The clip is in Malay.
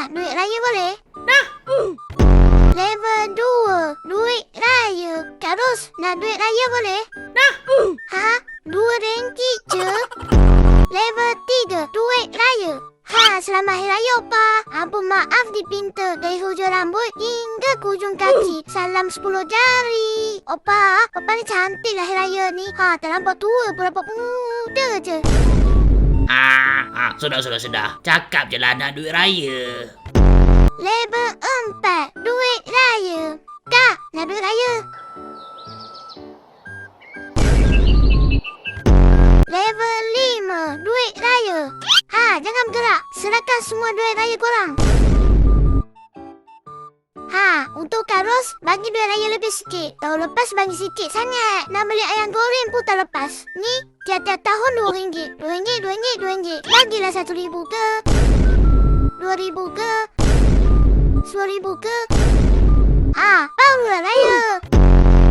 Nak duit raya boleh? Dah. Level 2, duit raya. Kak Ros, nak duit raya boleh? Dah. Ha? RM2 je? Level 3, duit raya. Ha, selamat Hari Raya, Opa. Ampun maaf dipinta dari hujung rambut hingga ke ujung kaki. Salam 10 jari. Opa ni cantik lah Hari Raya ni. Ha, tak nampak tua pun nampak muda je. Sudah. Cakap je lah nak duit raya. Level 4, duit raya. Kak, nak duit raya. Level 5, duit raya. Ha, jangan bergerak. Serahkan semua duit raya korang. Ha, untuk Kak Ros, bagi duit raya lebih sikit. Tahun lepas bagi sikit sangat. Nak beli ayam goreng pun tak lepas. Ni, tiap-tiap tahun RM2. RM2. Bagilah RM1,000 ke? RM2,000 ke? RM10,000 ke? Ha, barulah raya.